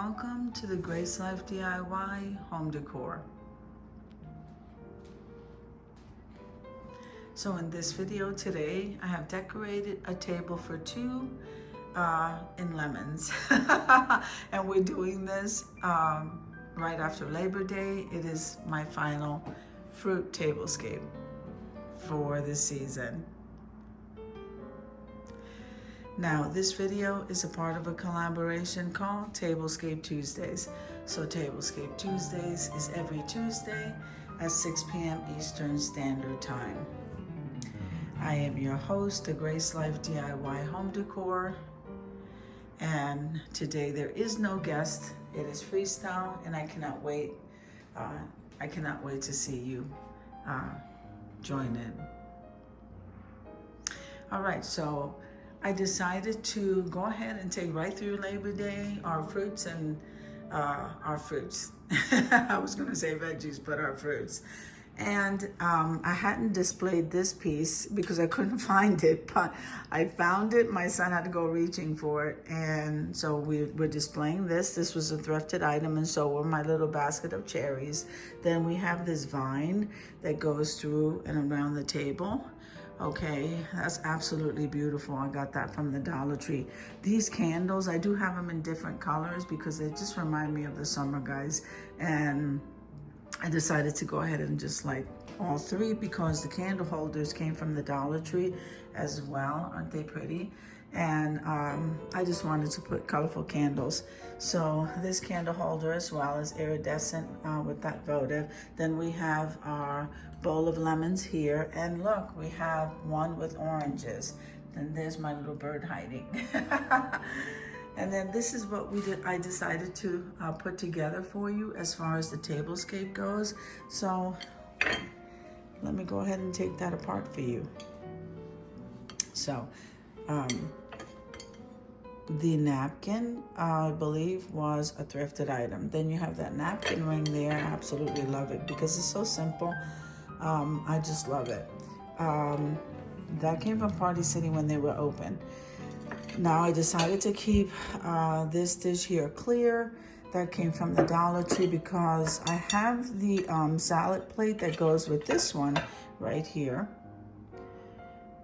welcome to the Grace Life DIY home decor. So in this video today, I have decorated a table for two in lemons. And we're doing this right after Labor Day. It is my final fruit tablescape for this season. Now, this video is a part of a collaboration called Tablescape Tuesdays. So Tablescape Tuesdays is every Tuesday at 6 p.m. Eastern Standard Time. I am your host, the Grace Life DIY Home Decor. And today there is no guest. It is freestyle, and I cannot wait. To see you join in. All right, so I decided to go ahead and take right through Labor Day our fruits. I was going to say veggies, but our fruits. And I hadn't displayed this piece because I couldn't find it, but I found it. My son had to go reaching for it. And so we're displaying this. This was a thrifted item, and so were my little basket of cherries. Then we have this vine that goes through and around the table. Okay, that's absolutely beautiful. I got that from the Dollar Tree. These candles, I do have them in different colors because they just remind me of the summer, guys. And I decided to go ahead and just light all three because the candle holders came from the Dollar Tree as well. Aren't they pretty? And I just wanted to put colorful candles. So this candle holder as well is iridescent with that votive. Then we have our bowl of lemons here. And look, we have one with oranges. Then there's my little bird hiding. And then this is what I decided to put together for you as far as the tablescape goes. So let me go ahead and take that apart for you. So the napkin, I believe, was a thrifted item. Then you have that napkin ring there. I absolutely love it because it's so simple. I just love it. That came from Party City when they were open. Now I decided to keep this dish here clear. That came from the Dollar Tree because I have the salad plate that goes with this one right here.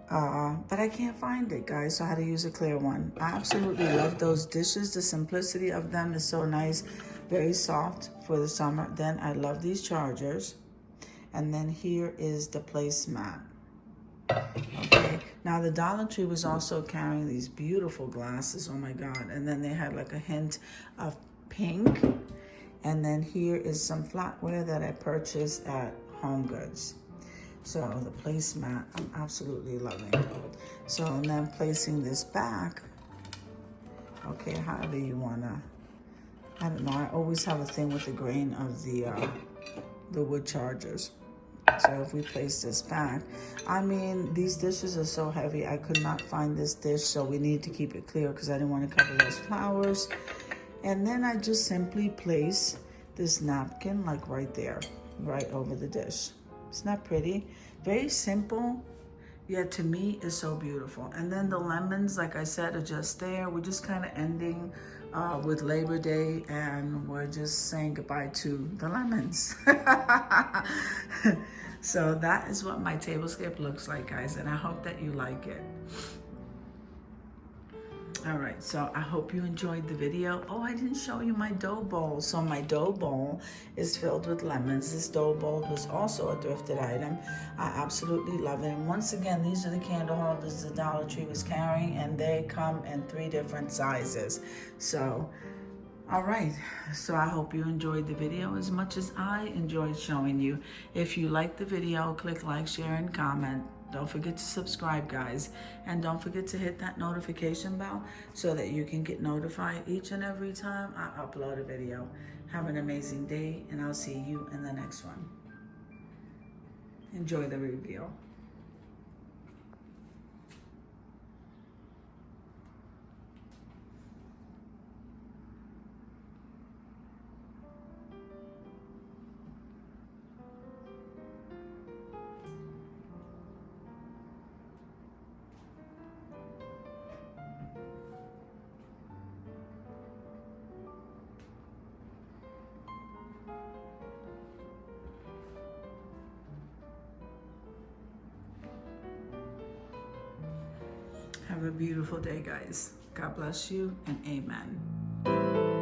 But I can't find it, guys, so I had to use a clear one. I absolutely love those dishes. The simplicity of them is so nice, very soft for the summer. Then I love these chargers. And then here is the placemat. Okay, now the Dollar Tree was also carrying these beautiful glasses, oh my God. And then they had like a hint of pink. And then here is some flatware that I purchased at Home Goods. So the placemat, I'm absolutely loving. So and then placing this back, okay, however you wanna, I don't know, I always have a thing with the grain of the wood chargers. So if we place this back, I mean, these dishes are so heavy, I could not find this dish, so we need to keep it clear because I didn't want to cover those flowers. And then I just simply place this napkin like right there, right over the dish. Isn't that pretty? Very simple, yet to me is so beautiful. And then the lemons, like I said, are just there. We're just kind of ending with Labor Day, and we're just saying goodbye to the lemons. So that is what my tablescape looks like, guys, and I hope that you like it. All right, so I hope you enjoyed the video. Oh, I didn't show you my dough bowl. So my dough bowl is filled with lemons. This dough bowl was also a thrifted item. I absolutely love it. And once again, these are the candle holders the Dollar Tree was carrying, and they come in 3 different sizes. So, all right, so I hope you enjoyed the video as much as I enjoyed showing you. If you liked the video, click like, share, and comment. Don't forget to subscribe, guys. And don't forget to hit that notification bell so that you can get notified each and every time I upload a video. Have an amazing day, and I'll see you in the next one. Enjoy the review. Have a beautiful day, guys. God bless you and amen.